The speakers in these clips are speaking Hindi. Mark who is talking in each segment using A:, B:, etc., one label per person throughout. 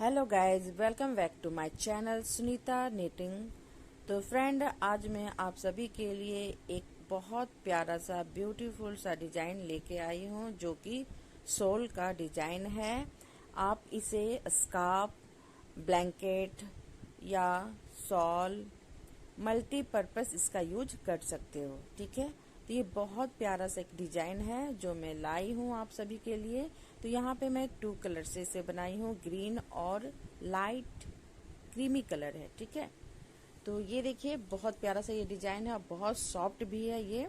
A: Hello guys, welcome back to my channel Sunita knitting. तो फ्रेंड, आज मैं आप सभी के लिए एक बहुत प्यारा सा ब्यूटीफुल सा डिजाइन लेके आई हूँ, जो कि सोल का डिजाइन है। आप इसे स्कार्फ, ब्लैंकेट या शॉल, मल्टीपर्पस इसका यूज कर सकते हो। ठीक है, तो ये बहुत प्यारा सा एक डिजाइन है जो मैं लाई हूँ आप सभी के लिए। तो यहाँ पे मैं 2 कलर से इसे बनाई हूँ, ग्रीन और लाइट क्रीमी कलर है। ठीक है, तो ये देखिए बहुत प्यारा सा ये डिजाइन है और बहुत सॉफ्ट भी है। ये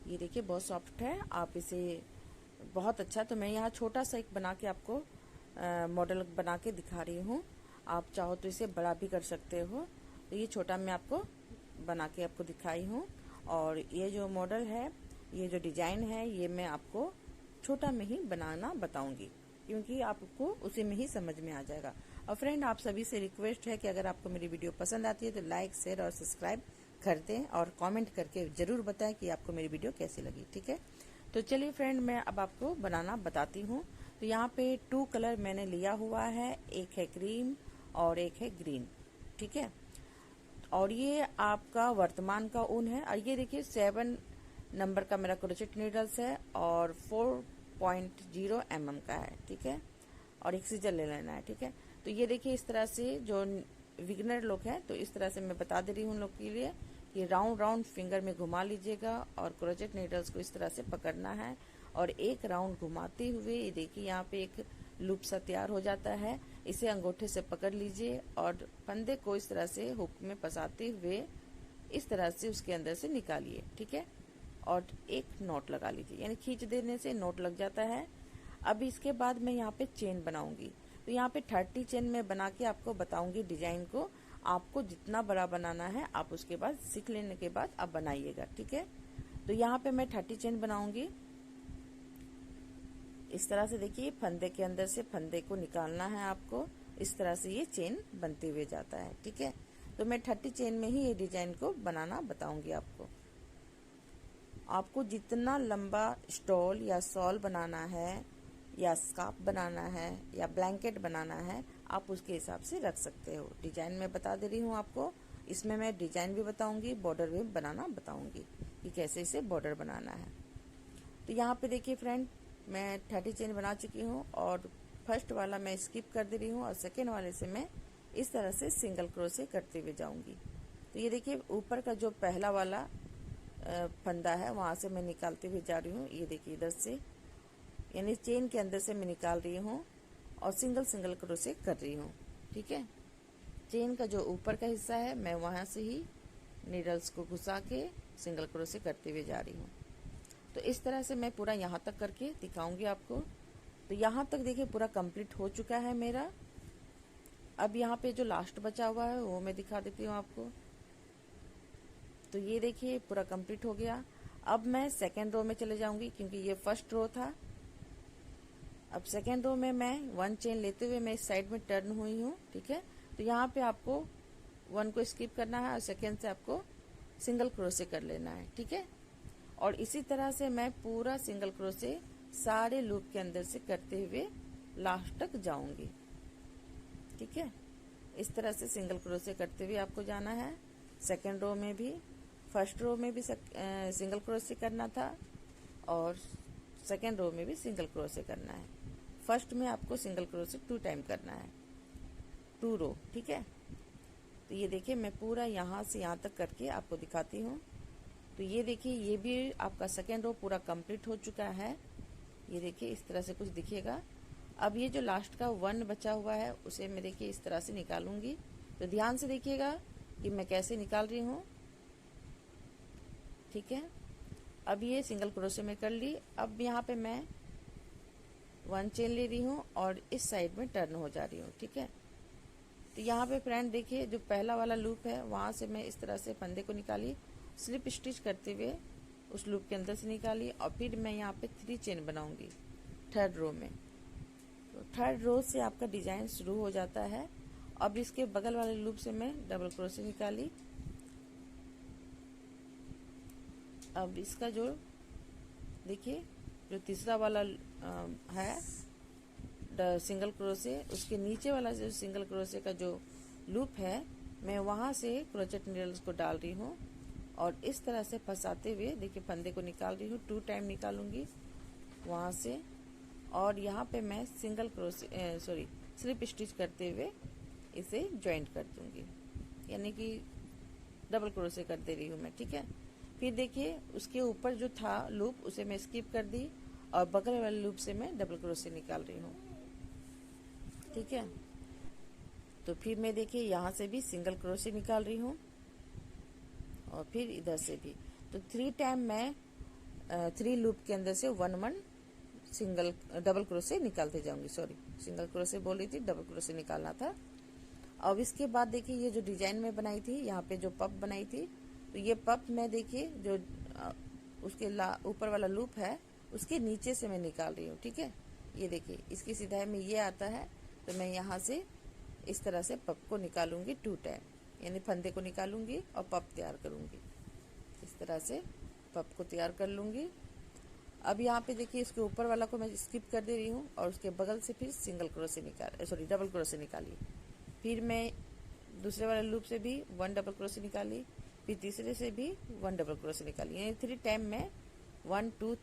A: देखिए बहुत सॉफ्ट है। आप इसे बहुत अच्छा, तो मैं यहाँ छोटा सा एक बना के आपको मॉडल बना के दिखा रही हूँ। आप चाहो तो इसे बड़ा भी कर सकते हो। तो ये छोटा मैं आपको बना के आपको दिखाई हूँ, और ये जो मॉडल है, ये जो डिजाइन है, ये मैं आपको छोटा में ही बनाना बताऊंगी, क्योंकि आपको उसी में ही समझ में आ जाएगा। और फ्रेंड, आप सभी से रिक्वेस्ट है कि अगर आपको मेरी वीडियो पसंद आती है तो लाइक, शेयर और सब्सक्राइब कर दें, और कमेंट करके जरूर बताएं कि आपको मेरी वीडियो कैसी लगी। ठीक है, तो चलिए फ्रेंड, मैं अब आपको बनाना बताती हूँ। तो यहाँ पे 2 कलर मैंने लिया हुआ है, एक है क्रीम और एक है ग्रीन। ठीक है, और ये आपका वर्तमान का ऊन है। और ये देखिए 7 नंबर का मेरा क्रोचेट नीडल्स है और 4.0 mm का है। ठीक है, और एक सीजर ले लेना है। ठीक है, तो ये देखिए इस तरह से जो बिगिनर लोग हैं, तो इस तरह से मैं बता दे रही हूँ उन लोग के लिए कि राउंड राउंड फिंगर में घुमा लीजिएगा और क्रोचेट नीडल्स को इस तरह से पकड़ना है, और एक राउंड घुमाते हुए ये देखिए यहाँ पे एक लूप सा तैयार हो जाता है। इसे अंगूठे से पकड़ लीजिए और फंदे को इस तरह से हुक में फंसाते हुए इस तरह से उसके अंदर से निकालिए। ठीक है, और एक नोट लगा लीजिए, यानी खींच देने से नोट लग जाता है। अब इसके बाद मैं यहाँ पे चेन बनाऊंगी। तो यहाँ पे 30 चेन में बना के आपको बताऊंगी डिजाइन को। आपको जितना बड़ा बनाना है आप उसके बाद सीख लेने के बाद आप बनाइएगा। ठीक है, तो यहाँ पे मैं 30 चेन बनाऊंगी। इस तरह से देखिए फंदे के अंदर से फंदे को निकालना है आपको। इस तरह से ये चेन बनते हुए जाता है। ठीक है, तो मैं 30 चेन में ही ये डिजाइन को बनाना बताऊंगी आपको। आपको जितना लंबा स्टॉल या शॉल बनाना है, या स्कार्फ बनाना है, या ब्लैंकेट बनाना है, आप उसके हिसाब से रख सकते हो। डिजाइन में बता दे रही हूँ आपको। इसमें मैं डिजाइन भी बताऊंगी, बॉर्डर भी बनाना बताऊंगी कि कैसे इसे बॉर्डर बनाना है। तो यहाँ पे देखिए फ्रेंड, मैं 30 चेन बना चुकी हूँ, और फर्स्ट वाला मैं स्किप कर दे रही हूँ, और सेकेंड वाले से मैं इस तरह से सिंगल क्रोशे करते हुए जाऊंगी। तो ये देखिए ऊपर का जो पहला वाला फंदा है, वहां से मैं निकालते हुए जा रही हूँ। ये देखिए इधर से, यानी चेन के अंदर से मैं निकाल रही हूँ और सिंगल सिंगल क्रोशे कर रही हूँ। ठीक है, चेन का जो ऊपर का हिस्सा है, मैं वहां से ही नीडल्स को घुसा के सिंगल क्रोशे करते हुए जा रही हूँ। तो इस तरह से मैं पूरा यहाँ तक करके दिखाऊंगी आपको। तो यहाँ तक देखिए पूरा कंप्लीट हो चुका है मेरा। अब यहाँ पे जो लास्ट बचा हुआ है वो मैं दिखा देती हूँ आपको। तो ये देखिए पूरा कंप्लीट हो गया। अब मैं सेकेंड रो में चले जाऊंगी, क्योंकि ये फर्स्ट रो था। अब सेकेंड रो में मैं 1 चेन लेते हुए मैं इस साइड में टर्न हुई हूँ। ठीक है, तो यहाँ पे आपको 1 को स्किप करना है और सेकेंड से आपको सिंगल क्रोशे कर लेना है। ठीक है, और इसी तरह से मैं पूरा सिंगल क्रोशे सारे लूप के अंदर से करते हुए लास्ट तक जाऊंगी। ठीक है, इस तरह से सिंगल क्रोशे करते हुए आपको जाना है। सेकेंड रो में भी, फर्स्ट रो में भी सिंगल क्रोशे करना था, और सेकेंड रो में भी सिंगल क्रोशे करना है। फर्स्ट में आपको सिंगल क्रोशे 2 टाइम करना है, 2 रो। ठीक है, तो ये देखिए मैं पूरा यहाँ से यहाँ तक करके आपको दिखाती हूँ। तो ये देखिए ये भी आपका सेकेंड रो पूरा कंप्लीट हो चुका है। ये देखिए इस तरह से कुछ दिखेगा। अब ये जो लास्ट का 1 बचा हुआ है, उसे मैं देखिए इस तरह से निकालूंगी। तो ध्यान से देखिएगा कि मैं कैसे निकाल रही हूँ। ठीक है, अब ये सिंगल क्रोशे में कर ली। अब यहाँ पे मैं 1 चेन ले रही हूँ और इस साइड में टर्न हो जा रही हूँ। ठीक है, तो यहाँ पे फ्रेंड देखिए जो पहला वाला लूप है, वहां से मैं इस तरह से फंदे को निकाली, स्लिप स्टिच करते हुए उस लूप के अंदर से निकाली, और फिर मैं यहाँ पे 3 चेन बनाऊंगी थर्ड रो में। तो थर्ड रो से आपका डिजाइन शुरू हो जाता है। अब इसके बगल वाले लूप से मैं डबल क्रोशे निकाली। अब इसका जो देखिए जो तीसरा वाला है सिंगल क्रोशे, उसके नीचे वाला जो सिंगल क्रोशे का जो लूप है मैं वहां से क्रोचेट नीडल्स को डाल रही हूँ और इस तरह से फंसाते हुए देखिए फंदे को निकाल रही हूँ। 2 टाइम निकालूंगी वहां से और यहाँ पे मैं सिंगल क्रोशे स्लिप स्टिच करते हुए इसे ज्वाइंट कर दूंगी, यानी कि डबल क्रोशे कर दे रही हूँ मैं। ठीक है, फिर देखिए उसके ऊपर जो था लूप उसे मैं स्किप कर दी और बगल वाले लूप से मैं डबल क्रोशे निकाल रही हूँ। ठीक है, तो फिर मैं देखिए यहाँ से भी सिंगल क्रोशे निकाल रही हूँ और फिर इधर से भी। तो 3 टाइम मैं 3 लूप के अंदर से 1 सिंगल डबल क्रोशे निकालते जाऊंगी। सिंगल क्रोशे बोल रही थी, डबल क्रोशे निकालना था। अब इसके बाद देखिए ये जो डिजाइन में बनाई थी, यहाँ पे जो पप बनाई थी, तो ये पप मैं देखिए जो उसके ऊपर वाला लूप है उसके नीचे से मैं निकाल रही हूँ। ठीक है, ये देखिए इसकी सिधाई में ये आता है, तो मैं यहाँ से इस तरह से पप को निकालूंगी 2 टाइम, यानी फंदे को निकालूंगी और पप तैयार करूंगी। इस तरह से पप को तैयार कर लूंगी। अब यहाँ पे देखिए इसके ऊपर वाला को मैं स्किप कर दे रही हूँ और उसके बगल से फिर डबल क्रोशे निकाली। फिर मैं दूसरे वाले लूप से भी 1 डबल क्रोशे निकाली, फिर तीसरे से भी 1 डबल क्रोशे निकाली, यानी 3 टाइम में 1 2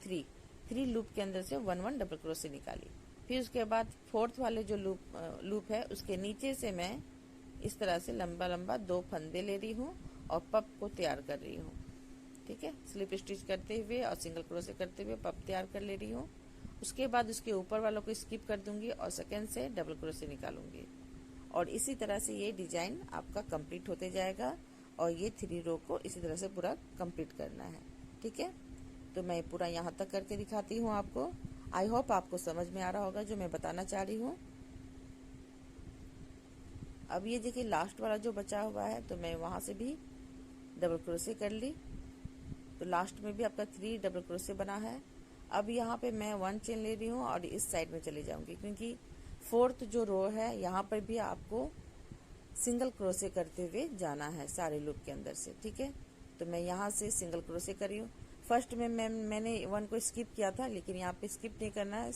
A: 3 लूप के अंदर से 1 डबल क्रोशे निकाली। फिर उसके बाद 4th वाले जो लूप है उसके नीचे से मैं इस तरह से लंबा लंबा 2 फंदे ले रही हूँ और पप को तैयार कर रही हूँ। ठीक है, स्लिप स्टिच करते हुए और सिंगल क्रोशे करते हुए पप तैयार कर ले रही हूँ। उसके बाद उसके ऊपर वालों को स्किप कर दूंगी और सेकेंड से डबल क्रोशे निकालूंगी और इसी तरह से ये डिजाइन आपका कंप्लीट होते जाएगा और ये 3 रो को इसी तरह से पूरा कंप्लीट करना है। ठीक है, तो मैं पूरा यहाँ तक करके दिखाती हूँ आपको। आई होप आपको समझ में आ रहा होगा जो मैं बताना चाह रही हूँ। अब ये देखिए लास्ट वाला जो बचा हुआ है, तो मैं वहां से भी डबल क्रोशे कर ली, तो लास्ट में भी आपका 3 डबल क्रोशे बना है। अब यहाँ पे मैं 1 चेन ले रही हूँ और इस साइड में चली जाऊंगी, क्योंकि 4th जो रो है यहाँ पर भी आपको सिंगल क्रोशे करते हुए जाना है सारे लूप के अंदर से। ठीक है, तो मैं यहाँ से सिंगल क्रोशे कर रही हूँ। फर्स्ट में मैंने 1 को स्किप किया था, लेकिन यहाँ पे स्किप नहीं करना है,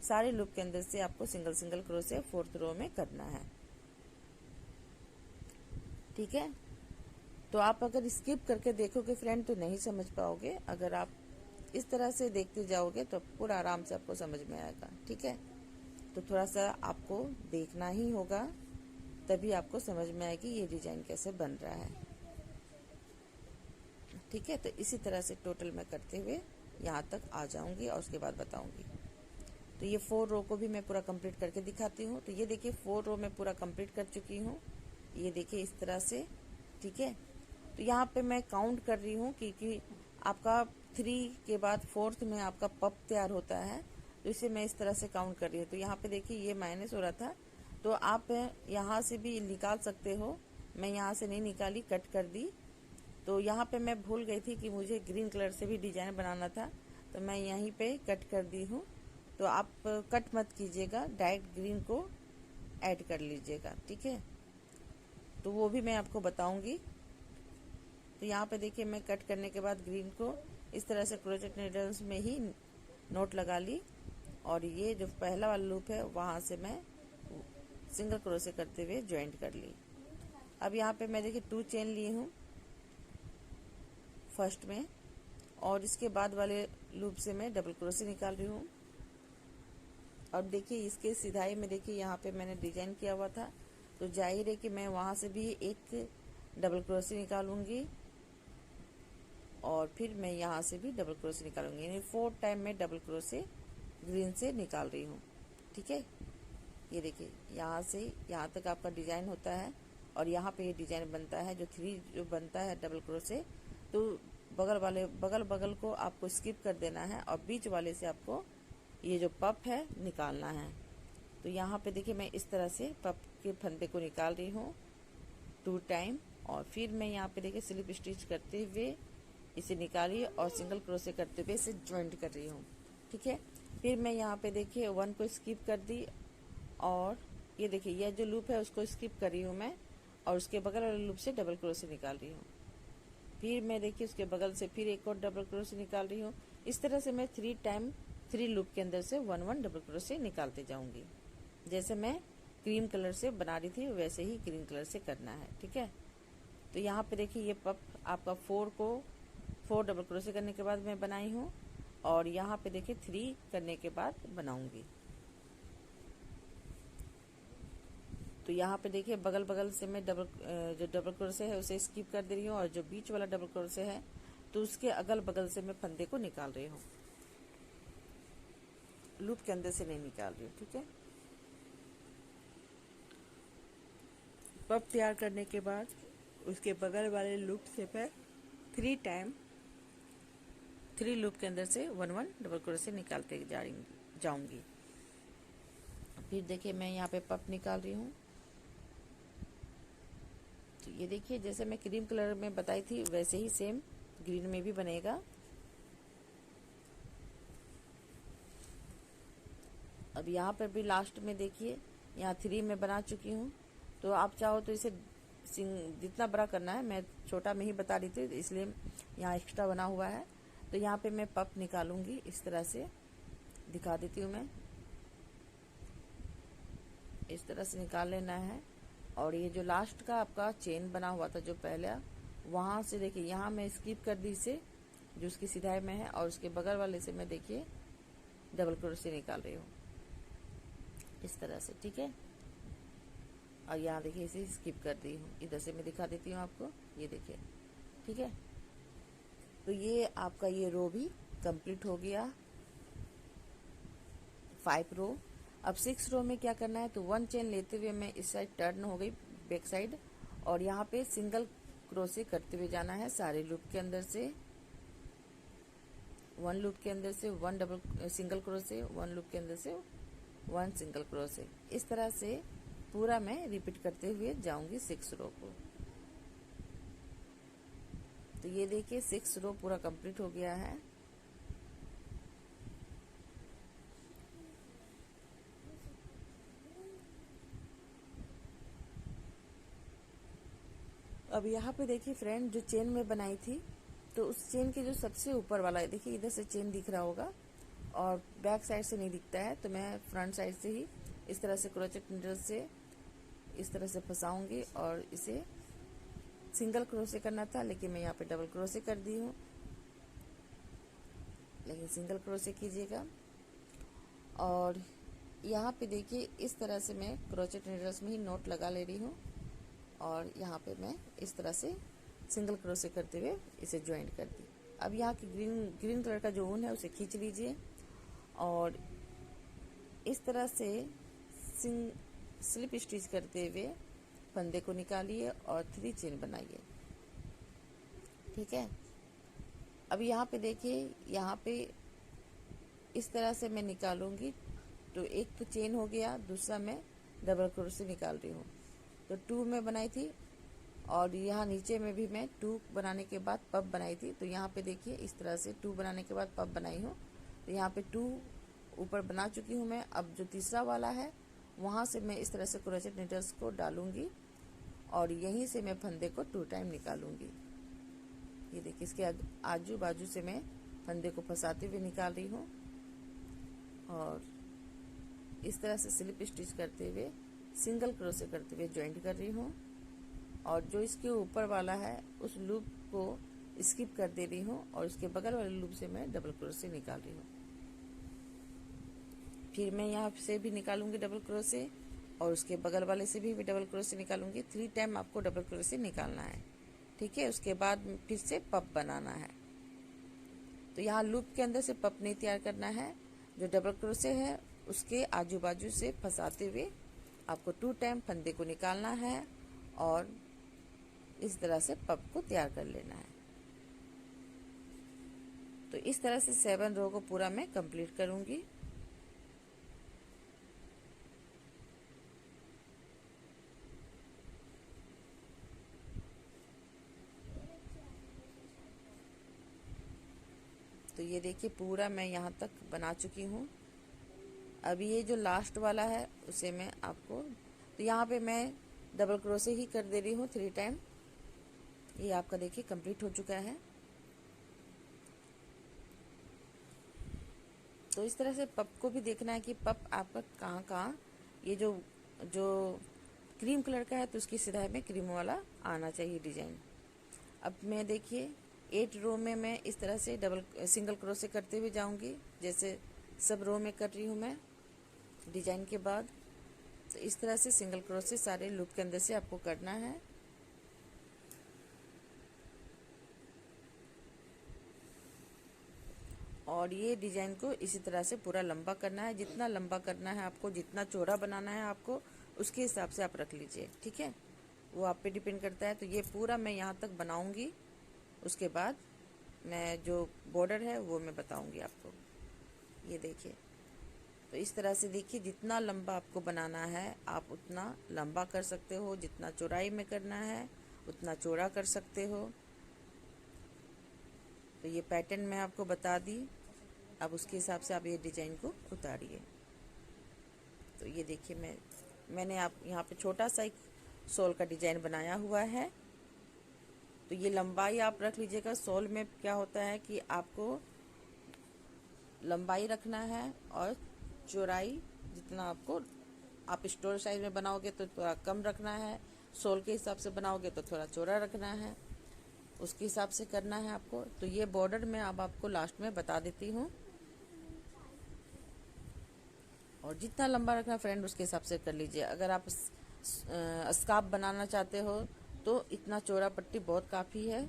A: सारे लूप के अंदर से आपको सिंगल क्रोशे 4th रो में करना है। ठीक है, तो आप अगर स्किप करके देखोगे फ्रेंड तो नहीं समझ पाओगे, अगर आप इस तरह से देखते जाओगे तो पूरा आराम से आपको समझ में आएगा। ठीक है, तो थोड़ा सा आपको देखना ही होगा, तभी आपको समझ में आएगी ये डिजाइन कैसे बन रहा है। ठीक है, तो इसी तरह से टोटल मैं करते हुए यहाँ तक आ जाऊंगी और उसके बाद बताऊंगी। तो ये 4 रो को भी मैं पूरा कंप्लीट करके दिखाती हूँ। तो ये देखिए 4 रो मैं पूरा कंप्लीट कर चुकी हूँ, ये देखिए इस तरह से। ठीक है, तो यहाँ पे मैं काउंट कर रही हूँ क्योंकि आपका 3 के बाद 4th में आपका पप तैयार होता है, तो इसे मैं इस तरह से काउंट कर रही हूँ। तो यहाँ पे देखिए ये माइनस हो रहा था, तो आप यहाँ से भी निकाल सकते हो। मैं यहाँ से नहीं निकाली, कट कर दी। तो यहाँ पे मैं भूल गई थी कि मुझे ग्रीन कलर से भी डिजाइन बनाना था, तो मैं यहीं पे कट कर दी हूँ। तो आप कट मत कीजिएगा, डायरेक्ट ग्रीन को ऐड कर लीजिएगा। ठीक है, तो वो भी मैं आपको बताऊंगी। तो यहाँ पे देखिए मैं कट करने के बाद ग्रीन को इस तरह से क्रोचेट नीडल्स में ही नोट लगा ली और ये जो पहला वाला लूप है वहां से मैं सिंगल क्रोशे करते हुए ज्वाइंट कर ली। अब यहाँ पे मैं देखिए 2 चेन ली हूँ फर्स्ट में और इसके बाद वाले लूप से मैं डबल क्रोशे निकाल रही हूँ। और देखिए इसके सिधाई में देखिए यहाँ पे मैंने डिजाइन किया हुआ था, तो जाहिर है कि मैं वहां से भी एक डबल क्रोशे निकालूंगी और फिर मैं यहाँ से भी डबल क्रोशे निकालूंगी, यानी 4 टाइम मैं डबल क्रोशे ग्रीन से निकाल रही हूँ। ठीक है, ये देखिए यहाँ से यहाँ तक आपका डिजाइन होता है और यहाँ पे ये डिजाइन बनता है जो 3 जो बनता है डबल क्रोशे। तो बगल को आपको स्किप कर देना है और बीच वाले से आपको ये जो पप है निकालना है। तो यहाँ पे देखिए मैं इस तरह से पप के फंदे को निकाल रही हूँ 2 टाइम और फिर मैं यहाँ पे देखिए स्लिप स्टिच करते हुए इसे निकाली और सिंगल क्रोशे करते हुए इसे ज्वाइंट कर रही हूँ। ठीक है, फिर मैं यहाँ पे देखिए 1 को स्किप कर दी और ये देखिए यह जो लूप है उसको स्किप कर रही हूँ मैं और उसके बगल वाले लूप से डबल क्रोशे निकाल रही हूँ। फिर मैं देखिए उसके बगल से फिर एक और डबल क्रोशे निकाल रही हूँ। इस तरह से मैं 3 टाइम 3 लूप के अंदर से 1 डबल क्रोशे निकालते जाऊंगी। जैसे मैं क्रीम कलर से बना रही थी वैसे ही ग्रीन कलर से करना है, ठीक है। तो यहाँ पे देखिए ये पप आपका 4 डबल क्रोशे करने के बाद मैं बनाई हूँ, और यहाँ पे देखिए 3 करने के बाद बनाऊंगी। तो यहाँ पे देखिए बगल बगल से मैं जो डबल क्रोशे है उसे स्किप कर दे रही हूँ, और जो बीच वाला डबल क्रोशे है तो उसके अगल बगल से मैं फंदे को निकाल रही हूँ, लूप के अंदर से नहीं निकाल रही हूँ, ठीक है। पप तैयार करने के बाद उसके बगल वाले लूप से मैं 3 लूप के अंदर से 1 डबल क्रोशे निकालते जाऊंगी। फिर देखिए मैं यहाँ पे पप निकाल रही हूँ। तो ये देखिए जैसे मैं क्रीम कलर में बताई थी वैसे ही सेम ग्रीन में भी बनेगा। अब यहाँ पर भी लास्ट में देखिए यहाँ 3 में बना चुकी हूँ। तो आप चाहो तो इसे जितना बड़ा करना है, मैं छोटा में ही बता रही थी इसलिए यहाँ एक्स्ट्रा बना हुआ है। तो यहाँ पे मैं पप निकालूंगी, इस तरह से दिखा देती हूँ मैं। इस तरह से निकाल लेना है। और ये जो लास्ट का आपका चेन बना हुआ था जो पहले, वहां से देखिए यहाँ मैं स्किप कर दी इसे, जो उसकी सिधाई में है, और उसके बगल वाले से मैं देखिए डबल क्रोशे निकाल रही हूँ इस तरह से, ठीक है। और यहाँ देखिए इसे स्किप कर दी हूँ, इधर से मैं दिखा देती हूँ आपको, ये देखिए, ठीक है। तो ये आपका ये रो भी कंप्लीट हो गया, 5 रो। अब 6 रो में क्या करना है, तो 1 चेन लेते हुए मैं इस साइड टर्न हो गई बैक साइड, और यहाँ पे सिंगल क्रोशे करते हुए जाना है सारे लूप के अंदर से। 1 लूप के अंदर से 1 डबल सिंगल क्रोशे, 1 लूप के अंदर से 1 सिंगल क्रोशे, इस तरह से पूरा मैं रिपीट करते हुए जाऊंगी 6 रो को। तो ये देखिए 6 रो पूरा कंप्लीट हो गया है। अब यहाँ पे देखिए फ्रेंड, जो चेन में बनाई थी तो उस चेन के जो सबसे ऊपर वाला है, देखिए इधर से चेन दिख रहा होगा और बैक साइड से नहीं दिखता है, तो मैं फ्रंट साइड से ही इस तरह से क्रोचेट नीडल से इस तरह से फंसाऊंगी, और इसे सिंगल क्रोशे करना था लेकिन मैं यहाँ पे डबल क्रोशे कर दी हूँ, लेकिन सिंगल क्रोशे कीजिएगा। और यहाँ पे देखिए इस तरह से मैं क्रोचेट नीडल्स में ही नोट लगा ले रही हूँ, और यहाँ पे मैं इस तरह से सिंगल क्रोशे करते हुए इसे ज्वाइंट कर दी। अब यहाँ की ग्रीन कलर का जो ऊन है उसे खींच लीजिए, और इस तरह से स्लिप स्टिच करते हुए फंदे को निकालिए और 3 चेन बनाइए, ठीक है। अब यहाँ पे देखिए, यहाँ पे इस तरह से मैं निकालूंगी, तो एक तो चेन हो गया, दूसरा मैं डबल क्रोशे निकाल रही हूँ। तो 2 में बनाई थी, और यहाँ नीचे में भी मैं 2 बनाने के बाद पप बनाई थी। तो यहाँ पे देखिए इस तरह से 2 बनाने के बाद पप बनाई हूँ। तो यहाँ पे 2 ऊपर बना चुकी हूँ मैं। अब जो तीसरा वाला है वहाँ से मैं इस तरह से क्रोचेट नीडल्स को डालूंगी, और यहीं से मैं फंदे को 2 टाइम निकालूंगी। ये देखिए इसके आजू बाजू से मैं फंदे को फंसाते हुए निकाल रही हूँ, और इस तरह से स्लिप स्टिच करते हुए सिंगल क्रोशे करते हुए ज्वाइंट कर रही हूँ, और जो इसके ऊपर वाला है उस लूप को स्किप कर दे रही हूँ, और इसके बगल वाले लूप से मैं डबल क्रोशे निकाल रही हूँ। फिर मैं यहाँ से भी निकालूंगी डबल क्रोशे, और उसके बगल वाले से भी डबल क्रोशे निकालूंगी। 3 टाइम आपको डबल क्रोशे निकालना है, ठीक है। उसके बाद फिर से पप बनाना है। तो यहाँ लूप के अंदर से पप नहीं तैयार करना है, जो डबल क्रोशे है उसके आजू बाजू से फंसाते हुए आपको 2 टाइम फंदे को निकालना है, और इस तरह से पप को तैयार कर लेना है। तो इस तरह से 7 रो को पूरा मैं कंप्लीट करूंगी। तो ये देखिए पूरा मैं यहाँ तक बना चुकी हूँ। अभी ये जो लास्ट वाला है उसे मैं आपको, तो यहाँ पे मैं डबल क्रोशे ही कर दे रही हूँ 3 टाइम। ये आपका देखिए कंप्लीट हो चुका है। तो इस तरह से पप को भी देखना है कि पप आपका कहाँ कहाँ, ये जो जो क्रीम कलर का है तो उसकी सिराई में क्रीम वाला आना चाहिए डिजाइन। अब मैं देखिए 8 रो में मैं इस तरह से सिंगल क्रोशे करते हुए जाऊंगी, जैसे सब रो में कर रही हूँ मैं डिजाइन के बाद। तो इस तरह से सिंगल क्रोशे सारे लूप के अंदर से आपको करना है। और ये डिजाइन को इसी तरह से पूरा लंबा करना है, जितना लंबा करना है आपको, जितना चौड़ा बनाना है आपको, उसके हिसाब से आप रख लीजिए, ठीक है। वो आप पे डिपेंड करता है। तो ये पूरा मैं यहाँ तक बनाऊंगी, उसके बाद मैं जो बॉर्डर है वो मैं बताऊंगी आपको। ये देखिए, तो इस तरह से देखिए, जितना लंबा आपको बनाना है आप उतना लंबा कर सकते हो, जितना चौड़ाई में करना है उतना चौड़ा कर सकते हो। तो ये पैटर्न मैं आपको बता दी, अब उसके हिसाब से आप ये डिजाइन को उतारिए। तो ये देखिए, मैंने आप यहाँ पे छोटा सा एक शॉल का डिजाइन बनाया हुआ है। तो ये लंबाई आप रख लीजिएगा। शॉल में क्या होता है कि आपको लंबाई रखना है और चौड़ाई जितना आपको, आप स्टोर साइज में बनाओगे तो थोड़ा कम रखना है, शॉल के हिसाब से बनाओगे तो थोड़ा चौड़ा रखना है, उसके हिसाब से करना है आपको। तो ये बॉर्डर मैं अब आपको लास्ट में बता देती हूँ। और जितना लंबा रखना फ्रेंड उसके हिसाब से कर लीजिए। अगर आप स्कार्फ बनाना चाहते हो तो इतना चौड़ा पट्टी बहुत काफ़ी है,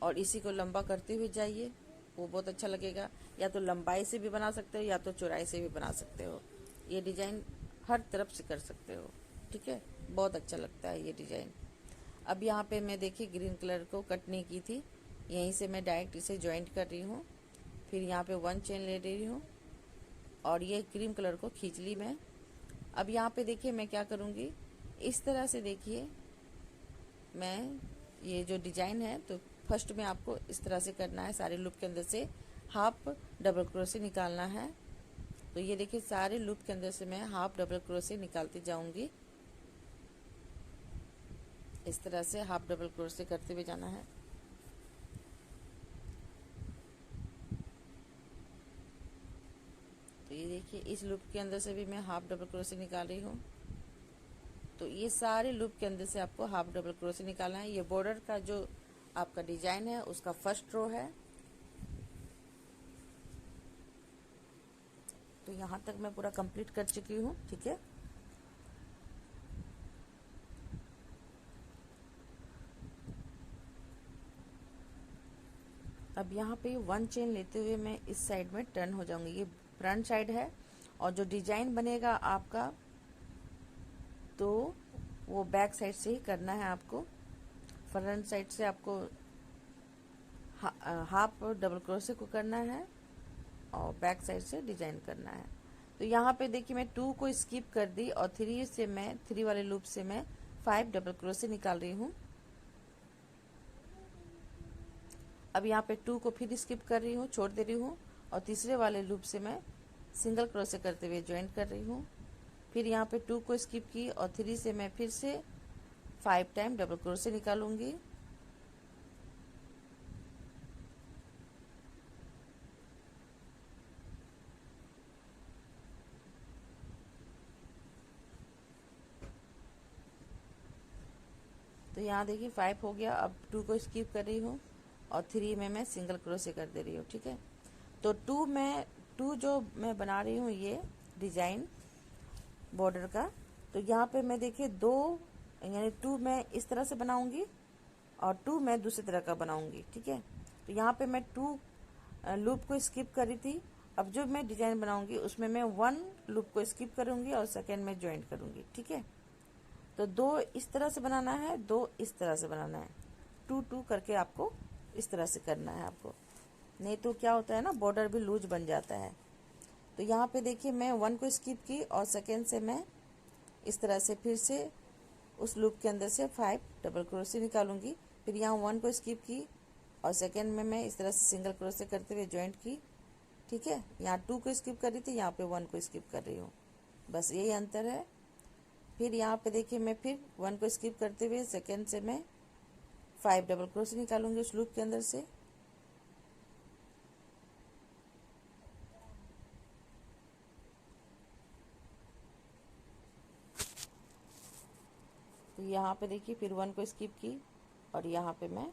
A: और इसी को लंबा करते हुए जाइए, वो बहुत अच्छा लगेगा। या तो लंबाई से भी बना सकते हो या तो चौड़ाई से भी बना सकते हो। ये डिज़ाइन हर तरफ से कर सकते हो, ठीक है, बहुत अच्छा लगता है ये डिज़ाइन। अब यहाँ पे मैं देखिए ग्रीन कलर को कट नहीं की थी, यहीं से मैं डायरेक्ट इसे जॉइंट कर रही हूँ। फिर यहाँ पे 1 चेन ले रही हूँ और ये क्रीम कलर को खींच ली मैं। अब यहाँ पे देखिए मैं क्या करूँगी, इस तरह से देखिए, मैं ये जो डिजाइन है तो फर्स्ट में आपको इस तरह से करना है, सारे लूप के अंदर से हाफ डबल क्रोशे निकालना है। तो ये देखिए सारे लूप के अंदर से मैं हाफ डबल क्रोशे निकालती जाऊंगी, इस तरह से हाफ डबल क्रोशे करते हुए जाना है। तो ये देखिए इस लूप के अंदर से भी मैं हाफ डबल क्रोशे निकाल रही हूँ। तो ये सारे लूप के अंदर से आपको हाफ डबल क्रोशे निकालना है। ये बॉर्डर का जो आपका डिजाइन है उसका फर्स्ट रो है। तो यहाँ तक मैं पूरा कंप्लीट कर चुकी हूँ, ठीक है। अब यहाँ पे 1 चेन लेते हुए मैं इस साइड में टर्न हो जाऊंगी। ये फ्रंट साइड है और जो डिजाइन बनेगा आपका तो वो बैक साइड से ही करना है आपको। फ्रंट साइड से आपको हाफ डबल क्रोशे को करना है और बैक साइड से डिजाइन करना है। तो यहाँ पे देखिए मैं 2 को स्किप कर दी और 3 वाले लूप से मैं 5 डबल क्रोशे निकाल रही हूँ। अब यहाँ पे 2 को फिर स्किप कर रही हूँ, छोड़ दे रही हूँ, और तीसरे वाले लूप से मैं सिंगल क्रोशे करते हुए ज्वाइन कर रही हूँ। फिर यहाँ पे 2 को स्किप की और 3 से मैं फिर से 5 टाइम डबल क्रोशे निकालूंगी। तो यहाँ देखिए 5 हो गया। अब 2 को स्किप कर रही हूँ और 3 में मैं सिंगल क्रोशे कर दे रही हूँ, ठीक है। तो 2 जो मैं बना रही हूँ ये डिजाइन बॉर्डर का, तो यहाँ पे मैं देखिए 2 यानी 2 मैं इस तरह से बनाऊंगी और 2 मैं दूसरी तरह का बनाऊंगी, ठीक है। तो यहाँ पे मैं 2 लूप को स्किप कर रही थी। अब जो मैं डिजाइन बनाऊंगी उसमें मैं 1 लूप को स्किप करूंगी और सेकेंड में ज्वाइन करूंगी, ठीक है। तो 2 इस तरह से बनाना है, 2 इस तरह से बनाना है, 2 करके आपको इस तरह से करना है आपको, नहीं तो क्या होता है ना, बॉर्डर भी लूज बन जाता है। तो यहाँ पे देखिए मैं 1 को स्किप की और सेकेंड से मैं इस तरह से फिर से उस लूप के अंदर से 5 डबल क्रोशे निकालूंगी। फिर यहाँ 1 को स्किप की और सेकेंड में मैं इस तरह से सिंगल क्रोशे करते हुए ज्वाइंट की, ठीक है। यहाँ 2 को स्किप कर रही थी, यहाँ पे 1 को स्किप कर रही हूँ, बस यही अंतर है। फिर यहाँ पे देखिए मैं फिर 1 को स्किप करते हुए सेकेंड से मैं 5 डबल क्रोशे निकालूंगी उस लूप के अंदर से। तो यहाँ पे देखिए फिर 1 को स्किप की और यहाँ पे मैं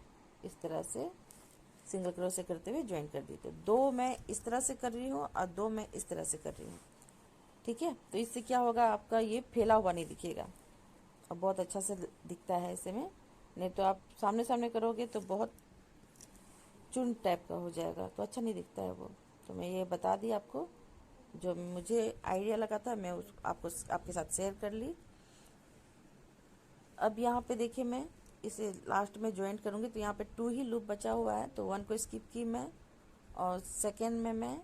A: इस तरह से सिंगल क्रोशे करते हुए ज्वाइन कर दी। तो 2 मैं इस तरह से कर रही हूँ और 2 मैं इस तरह से कर रही हूँ। ठीक है, तो इससे क्या होगा, आपका ये फैला हुआ नहीं दिखेगा और बहुत अच्छा से दिखता है ऐसे में। नहीं तो आप सामने सामने करोगे तो बहुत चुन टाइप का हो जाएगा, तो अच्छा नहीं दिखता है वो। तो मैं ये बता दी आपको, जो मुझे आइडिया लगा था मैं उस आपको आपके साथ शेयर कर ली। अब यहाँ पे देखिए मैं इसे लास्ट में ज्वाइंट करूँगी तो यहाँ पे 2 ही लूप बचा हुआ है, तो 1 को स्किप की मैं और सेकेंड में मैं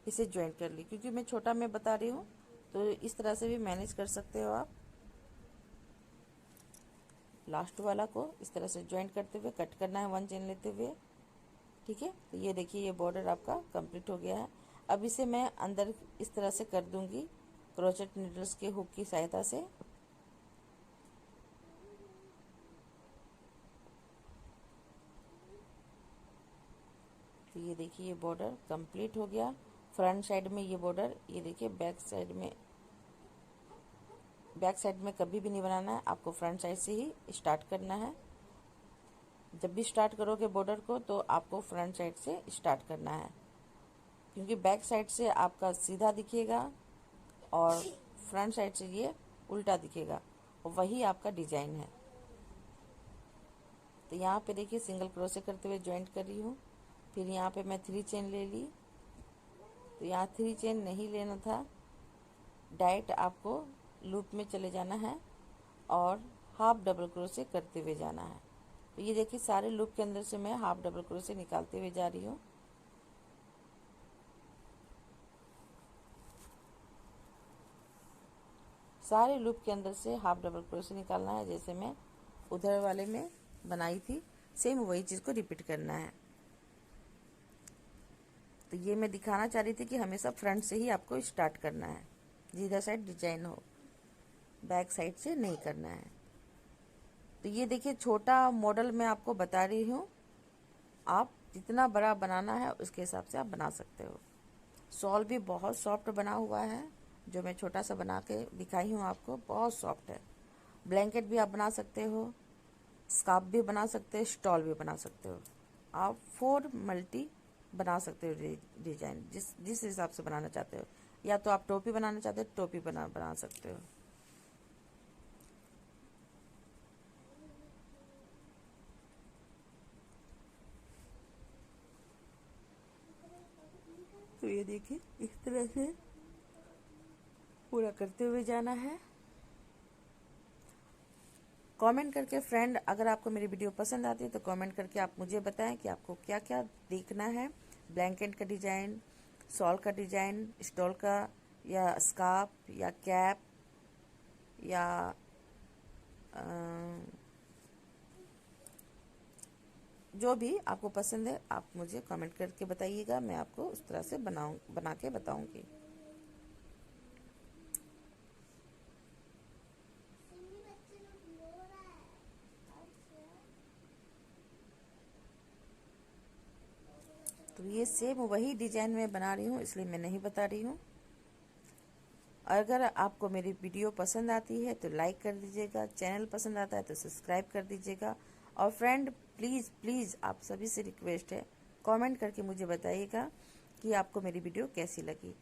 A: इसे ज्वाइंट कर ली। क्योंकि मैं छोटा में बता रही हूँ तो इस तरह से भी मैनेज कर सकते हो आप। लास्ट वाला को इस तरह से ज्वाइंट करते हुए कट करना है 1 चेन लेते हुए। ठीक है, तो ये देखिए ये बॉर्डर आपका कंप्लीट हो गया है। अब इसे मैं अंदर इस तरह से कर दूंगी क्रोचेट नीडल्स के हुक की सहायता से। तो ये देखिए ये बॉर्डर कंप्लीट हो गया। फ्रंट साइड में ये बॉर्डर, ये देखिए बैक साइड में कभी भी नहीं बनाना है, आपको फ्रंट साइड से ही स्टार्ट करना है। जब भी स्टार्ट करोगे बॉर्डर को तो आपको फ्रंट साइड से स्टार्ट करना है, क्योंकि बैक साइड से आपका सीधा दिखेगा और फ्रंट साइड से ये उल्टा दिखेगा और वही आपका डिजाइन है। तो यहाँ पे देखिए सिंगल क्रोशे करते हुए ज्वाइंट कर रही हूँ। फिर यहाँ पे मैं 3 चेन ले ली। तो यहाँ 3 चेन नहीं लेना था, डायरेक्ट आपको लूप में चले जाना है और हाफ डबल क्रोशे करते हुए जाना है। तो ये देखिए सारे लूप के अंदर से मैं हाफ डबल क्रोशे निकालते हुए जा रही हूँ। सारे लूप के अंदर से हाफ डबल क्रोशे निकालना है, जैसे मैं उधर वाले में बनाई थी सेम वही चीज़ को रिपीट करना है। तो ये मैं दिखाना चाह रही थी कि हमेशा फ्रंट से ही आपको स्टार्ट करना है, जिधर साइड डिजाइन हो, बैक साइड से नहीं करना है। तो ये देखिए छोटा मॉडल मैं आपको बता रही हूँ, आप जितना बड़ा बनाना है उसके हिसाब से आप बना सकते हो। शॉल भी बहुत सॉफ्ट बना हुआ है, जो मैं छोटा सा बना के दिखाई हूँ आपको, बहुत सॉफ्ट है। ब्लैंकेट भी आप बना सकते हो, स्कार्फ भी बना सकते हो, स्टॉल भी बना सकते हो। आप 4 मल्टी बना सकते हो डिजाइन, जिस हिसाब से बनाना चाहते हो। या तो आप टोपी बनाना चाहते हो, टोपी बना सकते हो। तो ये देखिए इस तरह से पूरा करते हुए जाना है। कमेंट करके फ्रेंड, अगर आपको मेरी वीडियो पसंद आती है तो कमेंट करके आप मुझे बताएं कि आपको क्या क्या देखना है। ब्लैंकेट का डिजाइन, शॉल का डिजाइन, स्टॉल का, या स्कार्फ, या कैप, या जो भी आपको पसंद है आप मुझे कमेंट करके बताइएगा, मैं आपको उस तरह से बना के बताऊंगी। तो ये सेम वही डिजाइन में बना रही हूँ, इसलिए मैं नहीं बता रही हूँ। अगर आपको मेरी वीडियो पसंद आती है तो लाइक कर दीजिएगा, चैनल पसंद आता है तो सब्सक्राइब कर दीजिएगा। और फ्रेंड प्लीज़ प्लीज़ आप सभी से रिक्वेस्ट है, कमेंट करके मुझे बताइएगा कि आपको मेरी वीडियो कैसी लगी।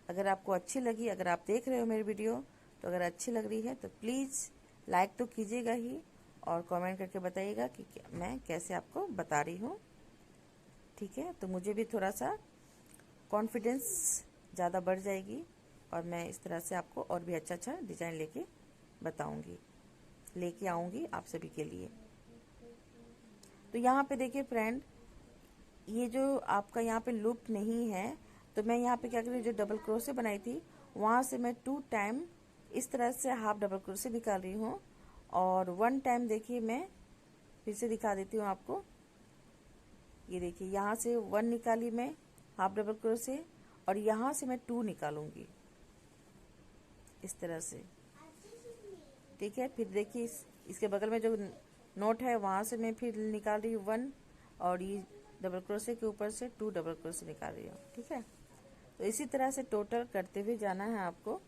A: अगर आपको अच्छी लगी, अगर आप देख रहे हो मेरी वीडियो, तो अगर अच्छी लग रही है तो प्लीज़ लाइक तो कीजिएगा ही, और कमेंट करके बताइएगा कि मैं कैसे आपको बता रही हूँ। ठीक है, तो मुझे भी थोड़ा सा कॉन्फिडेंस ज़्यादा बढ़ जाएगी और मैं इस तरह से आपको और भी अच्छा अच्छा डिज़ाइन लेके आऊँगी आप सभी के लिए। तो यहाँ पे देखिए फ्रेंड, ये जो आपका यहाँ पे लूप नहीं है, तो मैं यहाँ पे क्या कर रही हूँ, जो डबल क्रोशे बनाई थी वहाँ से मैं 2 टाइम इस तरह से हाफ डबल क्रोशे निकाल रही हूँ, और 1 टाइम देखिए मैं फिर से दिखा देती हूँ आपको। ये देखिए यहाँ से 1 निकाली मैं हाफ डबल क्रोशे, और यहाँ से मैं 2 निकालूंगी इस तरह से। ठीक है, फिर देखिए इसके बगल में जो नोट है वहाँ से मैं फिर निकाल रही हूँ 1, और ये डबल क्रोशे के ऊपर से 2 डबल क्रोशे निकाल रही हूँ। ठीक है, तो इसी तरह से टोटल करते हुए जाना है आपको।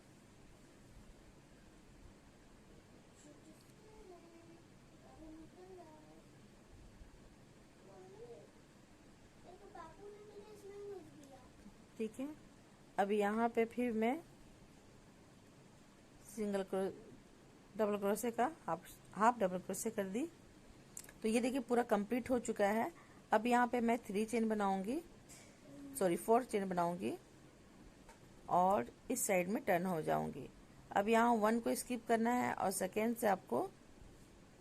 A: ठीक है। अब यहाँ पे फिर मैं डबल क्रोशे का हाफ डबल क्रोशे कर दी। तो ये देखिए पूरा कंप्लीट हो चुका है। अब यहाँ पे मैं 3 चेन बनाऊंगी, सॉरी 4 चेन बनाऊंगी और इस साइड में टर्न हो जाऊंगी। अब यहाँ 1 को स्किप करना है और सेकेंड से आपको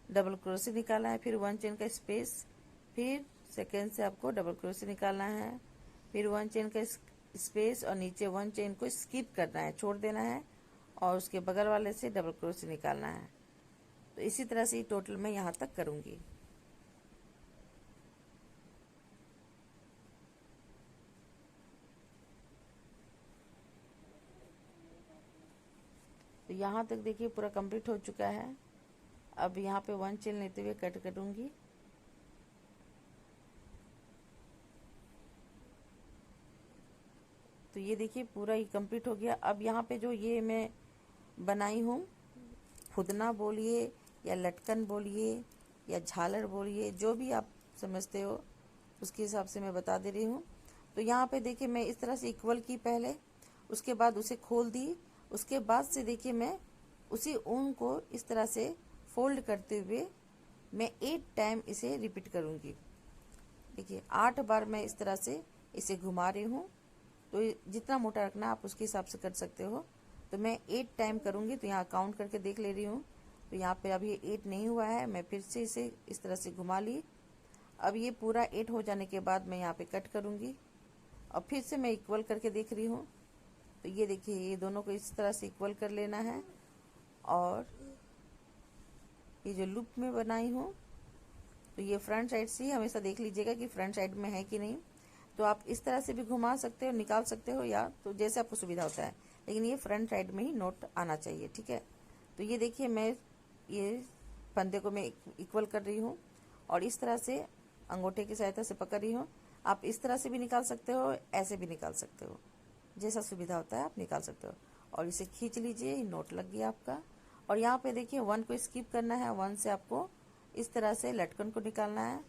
A: डबल क्रोशे निकालना है, फिर 1 चेन का स्पेस, फिर सेकेंड से आपको डबल क्रोशे निकालना है, फिर 1 चेन का स्पेस और नीचे 1 चेन को स्किप करना है, छोड़ देना है और उसके बगल वाले से डबल क्रोशे निकालना है। तो इसी तरह से टोटल मैं यहाँ तक करूँगी। तो यहाँ तक देखिए पूरा कंप्लीट हो चुका है। अब यहाँ पे 1 चेन लेते हुए कट करूँगी। तो ये देखिए पूरा ही कंप्लीट हो गया। अब यहाँ पे जो ये मैं बनाई हूँ, फुदना बोलिए या लटकन बोलिए या झालर बोलिए, जो भी आप समझते हो उसके हिसाब से मैं बता दे रही हूँ। तो यहाँ पे देखिए मैं इस तरह से इक्वल की पहले, उसके बाद उसे खोल दी, उसके बाद से देखिए मैं उसी ऊन को इस तरह से फोल्ड करते हुए मैं 8 टाइम इसे रिपीट करूँगी। देखिए 8 बार मैं इस तरह से इसे घुमा रही हूँ। तो जितना मोटा रखना आप उसके हिसाब से कर सकते हो। तो मैं 8 टाइम करूँगी। तो यहाँ काउंट करके देख ले रही हूँ। तो यहाँ पे अभी 8 नहीं हुआ है, मैं फिर से इसे इस तरह से घुमा ली। अब ये पूरा 8 हो जाने के बाद मैं यहाँ पे कट करूँगी और फिर से मैं इक्वल करके देख रही हूँ। तो ये देखिए ये दोनों को इस तरह से इक्वल कर लेना है। और ये जो लूप में बनाई हूँ, तो ये फ्रंट साइड से ही हमेशा देख लीजिएगा कि फ्रंट साइड में है कि नहीं। तो आप इस तरह से भी घुमा सकते हो, निकाल सकते हो, या तो जैसे आपको सुविधा होता है, लेकिन ये फ्रंट साइड में ही नोट आना चाहिए। ठीक है। तो ये देखिए मैं ये फंदे को मैं इक्वल कर रही हूँ और इस तरह से अंगूठे की सहायता से पकड़ रही हूँ। आप इस तरह से भी निकाल सकते हो, ऐसे भी निकाल सकते हो, जैसा सुविधा होता है आप निकाल सकते हो। और इसे खींच लीजिए, नोट लग गया आपका। और यहाँ पे देखिए 1 को स्किप करना है, 1 से आपको इस तरह से लटकन को निकालना है।